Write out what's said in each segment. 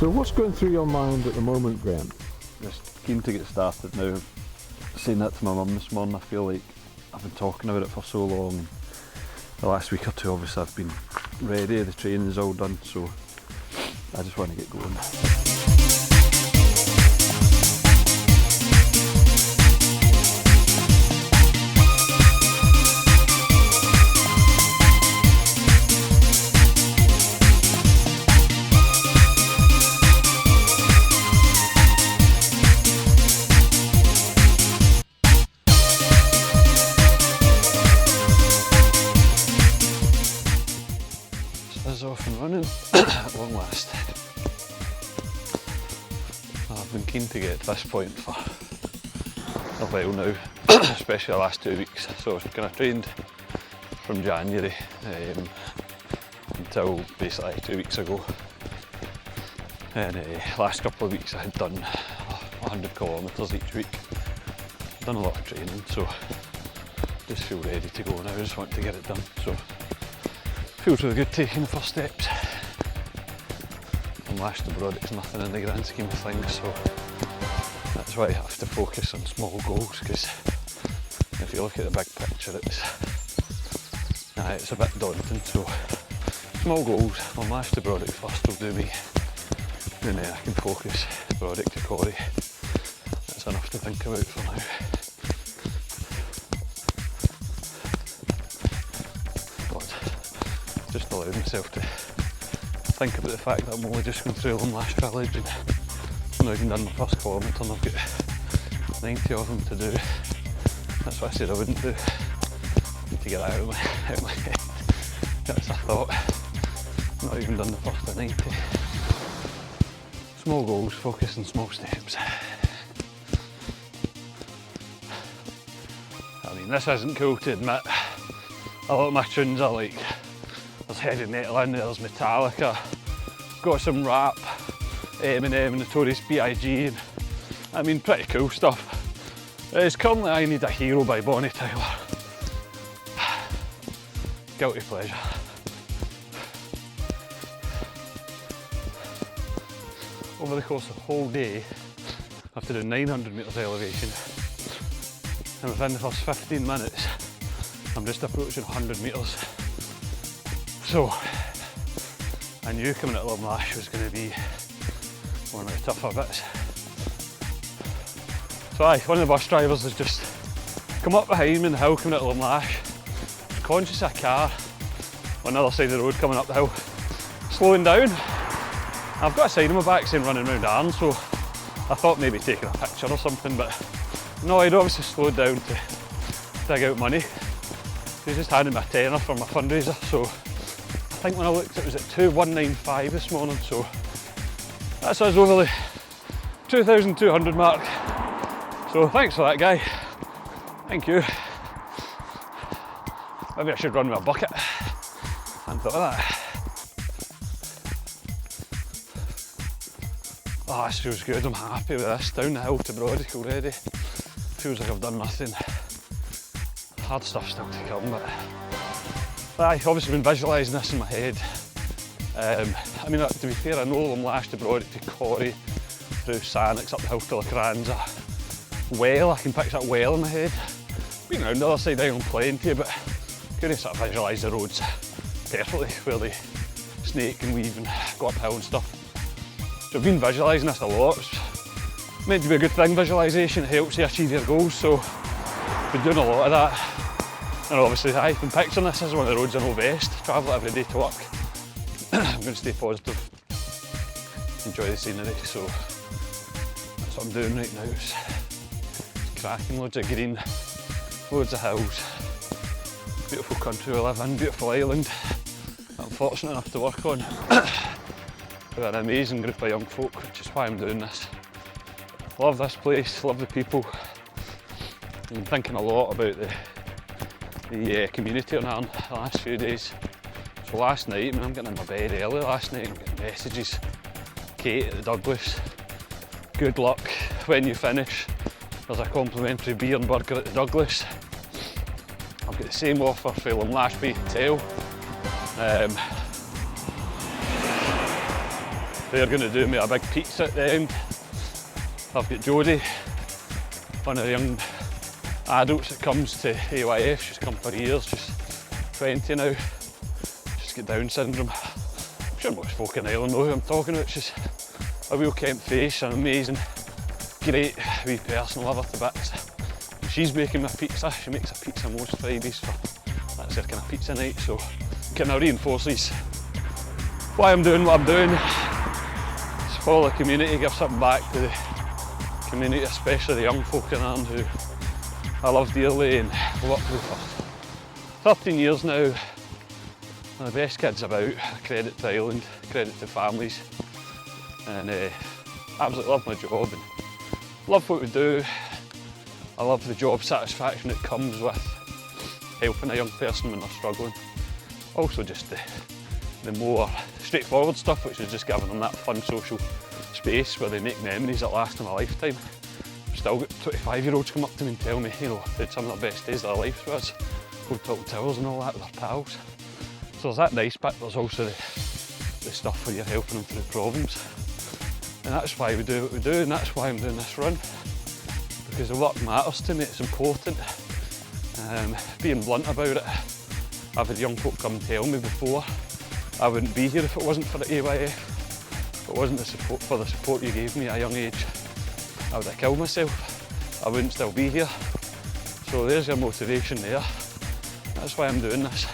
So what's going through your mind at the moment, Graeme? Just keen to get started now. Saying that to my mum this morning, I feel like I've been talking about it for so long. The last week or two, obviously, I've been ready, the training's all done, so I just want to get going. Off and running at long last. I've been keen to get to this point for a while now, especially the last 2 weeks. So I've kind of trained from January until basically 2 weeks ago. And last couple of weeks I had done 100 kilometres each week. Done a lot of training, so just feel ready to go now. I just want to get it done. So feels really good taking the first steps. From Lash to Broad, it's nothing in the grand scheme of things, so that's why I have to focus on small goals, because if you look at the big picture, it's a bit daunting. So small goals from Lash to Brodick first will do me, then I can focus Brodick to Corrie. That's enough to think about for now. Just allowed myself to think about the fact that I'm only just going through Lash Village and I've not even done my first kilometre and I've got 90 of them to do. That's what I said I wouldn't do. I need to get that out of my head. That's a thought. Not even done the first of 90. Small goals, focus on small steps. I mean, this isn't cool to admit. A lot of my tunes are like, there's heavy metal in there, there's Metallica, got some rap, Eminem, Notorious B.I.G. and I mean, pretty cool stuff. It's currently I Need a Hero by Bonnie Tyler. Guilty pleasure. Over the course of the whole day, I have to do 900 metres elevation, and within the first 15 minutes, I'm just approaching 100 metres. So, I knew coming at Lash was going to be one of the tougher bits. So one of the bus drivers has just come up behind me in the hill coming at Lash. I was conscious of a car on the other side of the road coming up the hill, slowing down. I've got a sign on my back saying running round Arran, so I thought maybe taking a picture or something, but no, I'd obviously slowed down to dig out money. He just handed me a tenner for my fundraiser, so I think when I looked it was at 2,195 this morning, so that's us over the 2,200 mark. So thanks for that, guy. Thank you. Maybe I should run with a bucket. I hadn't thought of that. Oh, this feels good. I'm happy with this. Down the hill to Brodick already. Feels like I've done nothing. Hard stuff still to come, but I've obviously been visualising this in my head. I mean, to be fair, I know I'm Lash to Brodick to Corrie, through Sannox, up the hill to Lacranza. Well, I can picture that well in my head. Been around the other side of the island plenty, but couldn't sort of visualise the roads perfectly, where they snake and weave and go uphill and stuff. So I've been visualising this a lot. It's meant to be a good thing, visualisation. It helps you achieve your goals, so I've been doing a lot of that. And obviously, I've been picturing this as one of the roads I know best. Travel it every day to work. I'm going to stay positive, enjoy the scenery, so that's what I'm doing right now. It's cracking, loads of green, loads of hills. Beautiful country we live in, beautiful island that I'm fortunate enough to work on. With an amazing group of young folk, which is why I'm doing this. Love this place, love the people. I've been thinking a lot about the community on Arran the last few days. So last night, I mean, I'm getting in my bed early last night and getting messages. Kate at the Douglas, good luck when you finish. There's a complimentary beer and burger at the Douglas. I've got the same offer for Lash Bay Hotel. They're going to do me a big pizza at the end. I've got Jodie, one of the young adults that comes to AYF. She's come for years, she's 20 now. She's got Down syndrome. I'm sure most folk in Ireland know who I'm talking about. She's a real Kent face, an amazing, great wee person, love her to bits. And she's making my pizza. She makes a pizza most Fridays, so that's her kind of pizza night. So kind of reinforces why I'm doing what I'm doing. It's for the community, give something back to the community, especially the young folk in Arran who I love dearly and worked with for 13 years now. One of the best kids about. Credit to Ireland, credit to families, and absolutely love my job and love what we do. I love the job satisfaction that comes with helping a young person when they're struggling. Also just the more straightforward stuff, which is just giving them that fun social space where they make memories that last them a lifetime. I've still got 25-year-olds come up to me and tell me, you know, they had some of their best days of their lives with us, go talk towers and all that with their pals. So there's that nice bit, there's also the stuff where you're helping them through problems. And that's why we do what we do, and that's why I'm doing this run. Because the work matters to me, it's important. Being blunt about it, I've had young folk come and tell me before, I wouldn't be here if it wasn't for the AYF. If it wasn't for the support you gave me at a young age, I would have killed myself. I wouldn't still be here. So there's your motivation there. That's why I'm doing this.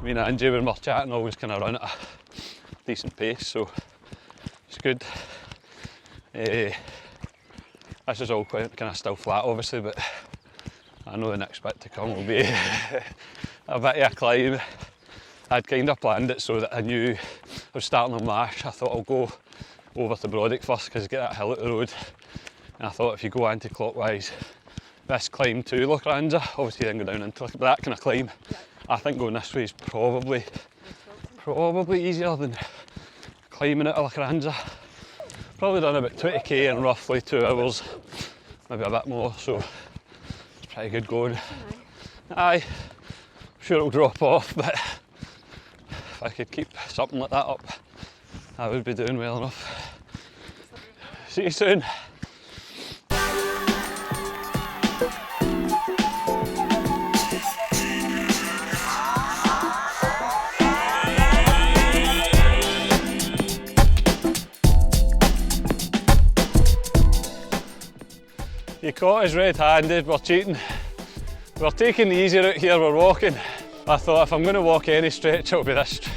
Me and Angie, when we're chatting, always kind of run at a decent pace, so it's good. This is all quite kind of still flat, obviously, but I know the next bit to come will be a bit of a climb. I'd kind of planned it so that I knew I was starting on Marsh. I thought I'll go over to Brodick first because you get that hill at the road, and I thought if you go anti-clockwise, this climb to Lochranza, obviously then go down into that kind of climb. I think going this way is probably easier than climbing out of Lochranza. Probably done about 20k in roughly 2 hours, maybe a bit more, so it's pretty good going. Aye, I'm sure it'll drop off, but if I could keep something like that up, I would be doing well enough. See you soon. You caught us red-handed, we're cheating. We're taking the easy route here, we're walking. I thought if I'm going to walk any stretch, it'll be this stretch.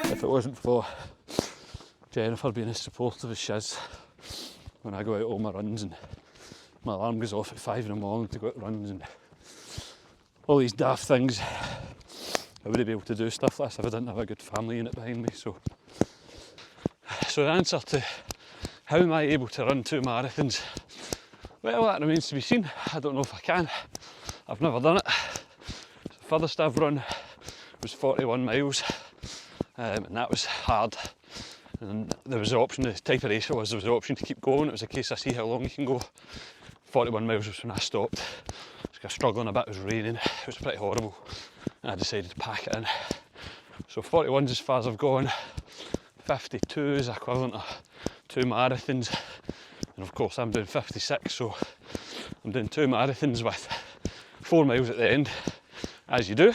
If it wasn't for Jennifer being as supportive as she is when I go out on my runs, and my alarm goes off at 5 in the morning to go out runs and all these daft things, I wouldn't be able to do stuff like this if I didn't have a good family unit behind me. So the answer to how am I able to run 2 marathons, well, that remains to be seen. I don't know if I can. I've never done it. The furthest I've run was 41 miles. And that was hard, and there was the option, the type of race it was, there was the option to keep going. It was a case of see how long you can go. 41 miles was when I stopped. I was was struggling a bit, it was raining, it was pretty horrible, and I decided to pack it in. So 41's as far as I've gone, 52 is equivalent to 2 marathons, and of course I'm doing 56, so I'm doing 2 marathons with 4 miles at the end, as you do.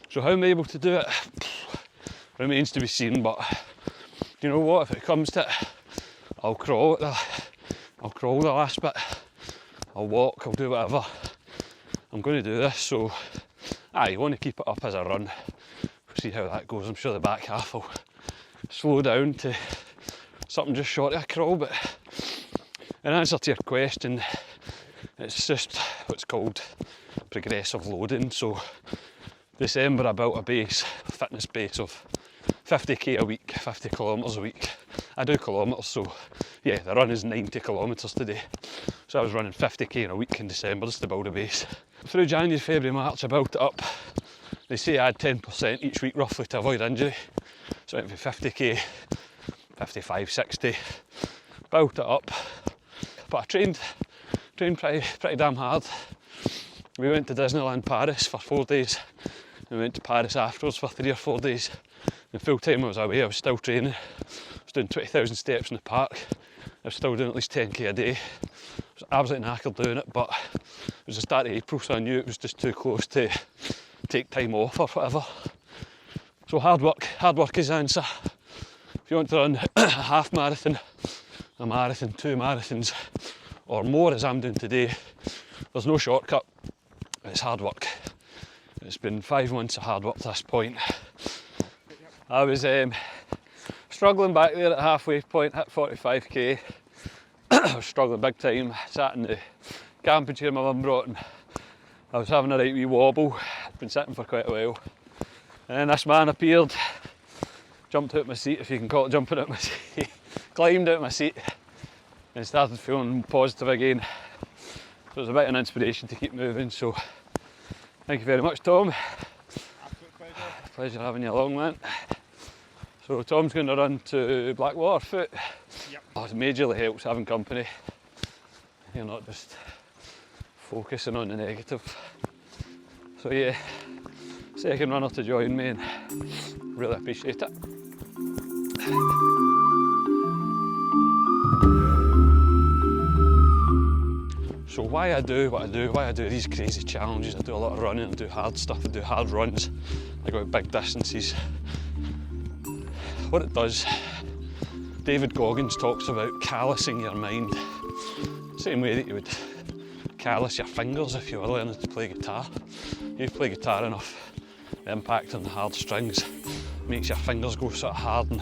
So how am I able to do it? Remains to be seen, but you know what, if it comes to it, I'll crawl the last bit, I'll walk, I'll do whatever. I'm going to do this, so you want to keep it up as I run. See how that goes. I'm sure the back half will slow down to something just short of a crawl, but in answer to your question, it's just what's called progressive loading. So December I built a fitness base of 50k a week, 50 kilometres a week. I do kilometres, so yeah, the run is 90 kilometres today. So I was running 50k in a week in December just to build a base. Through January, February, March I built it up. They say add 10% each week roughly to avoid injury. So it went from 50k, 55, 60, built it up. But I trained pretty damn hard. We went to Disneyland Paris for 4 days. We went to Paris afterwards for 3 or 4 days. And full time I was away, I was still training. I was doing 20,000 steps in the park. I was still doing at least 10k a day. I was absolutely knackered doing it, but it was the start of April, so I knew it was just too close to take time off or whatever. So hard work is the answer. If you want to run a half marathon, a marathon, 2 marathons or more as I'm doing today, there's no shortcut. It's hard work. It's been 5 months of hard work to this point. I was struggling back there at halfway point, hit 45k. I was struggling big time. Sat in the camping chair my mum brought and I was having a right wee wobble. I'd been sitting for quite a while. And then this man appeared, jumped out my seat, if you can call it jumping out my seat, climbed out my seat and started feeling positive again. So it was a bit of an inspiration to keep moving, so thank you very much, Tom. Absolute pleasure. Pleasure having you along, man. So Tom's going to run to Blackwater foot. Yep. Oh, it majorly helps having company. You're not just focusing on the negative. So yeah, second runner to join me and really appreciate it. So why I do what I do, why I do these crazy challenges, I do a lot of running, I do hard stuff, I do hard runs, I go big distances. What it does, David Goggins talks about callousing your mind. Same way that you would callous your fingers if you were learning to play guitar. You play guitar enough, the impact on the hard strings makes your fingers go sort of hard and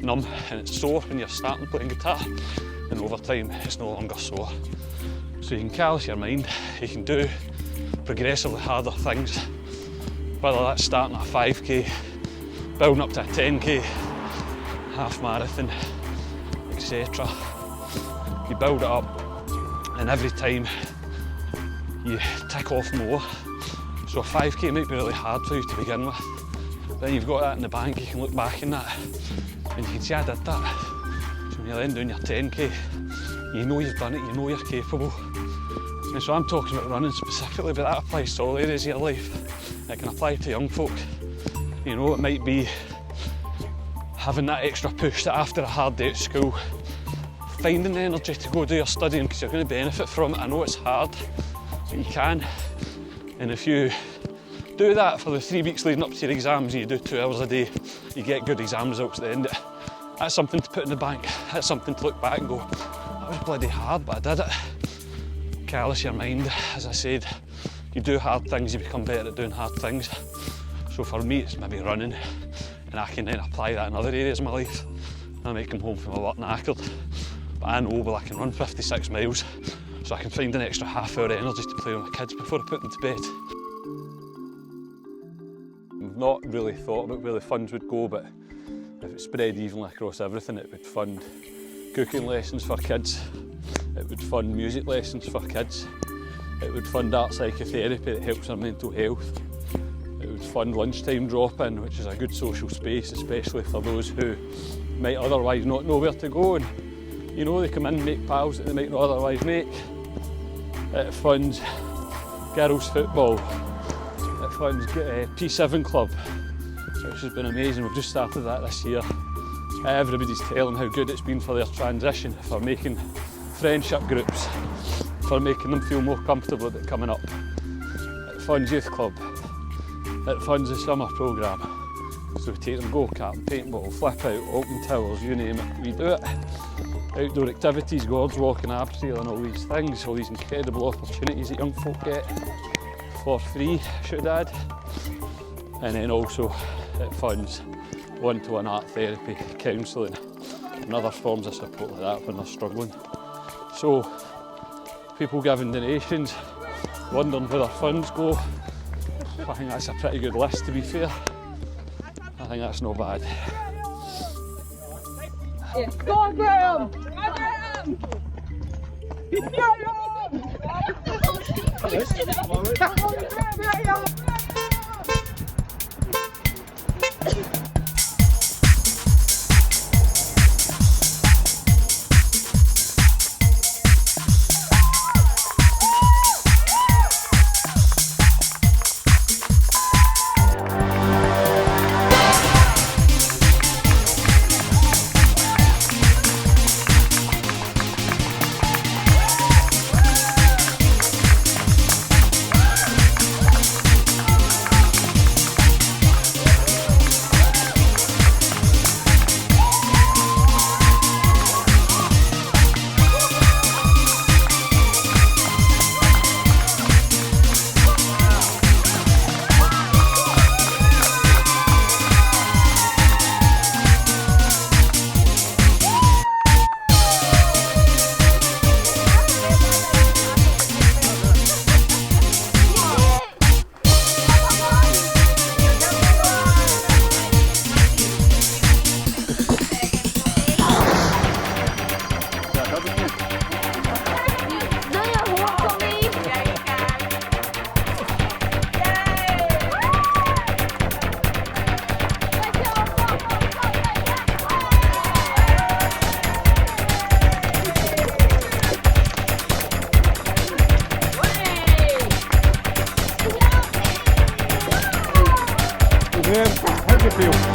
numb, and it's sore when you're starting playing guitar, and over time it's no longer sore. So you can callous your mind, you can do progressively harder things, whether that's starting at a 5k, building up to a 10k, half marathon, etc. You build it up, and every time you tick off more. So a 5k might be really hard for you to begin with, but then you've got that in the bank, you can look back in that and you can see I did that. So when you're then doing your 10k, you know you've done it, you know you're capable. And so I'm talking about running specifically, but that applies to all areas of your life. It can apply to young folk. You know, it might be having that extra push that after a hard day at school, finding the energy to go do your studying because you're going to benefit from it. I know it's hard, but you can. And if you do that for the 3 weeks leading up to your exams and you do 2 hours a day, you get good exam results at the end of it. That's something to put in the bank. That's something to look back and go, that was bloody hard, but I did it. Callous your mind, as I said. You do hard things, you become better at doing hard things. So for me, it's maybe running, and I can then apply that in other areas of my life. I might come home from my work knackered, but I know, well, I can run 56 miles, so I can find an extra half-hour energy to play with my kids before I put them to bed. I've not really thought about where the funds would go, but if it spread evenly across everything, it would fund cooking lessons for kids, it would fund music lessons for kids, it would fund art psychotherapy that helps their mental health, it would fund lunchtime drop-in, which is a good social space, especially for those who might otherwise not know where to go, and you know, they come in and make pals that they might not otherwise make. It funds girls football at Fun's P7 club, which has been amazing. We've just started that this year. Everybody's telling how good it's been for their transition, for making friendship groups, for making them feel more comfortable about coming up. At Fun's Youth Club, at Fun's the summer programme. So we take them go-kart, paintball, flip out, open towers, you name it, we do it. Outdoor activities, gorge walking, abseiling, all these things, all these incredible opportunities that young folk get for free, should add. And then also at Fun's, one-to-one art therapy, counselling, and other forms of support like that when they're struggling. So, people giving donations, wondering where their funds go. I think that's a pretty good list, to be fair. I think that's not bad. Yeah. Go on, Graeme! Go on, Graeme! Graeme, how do you feel?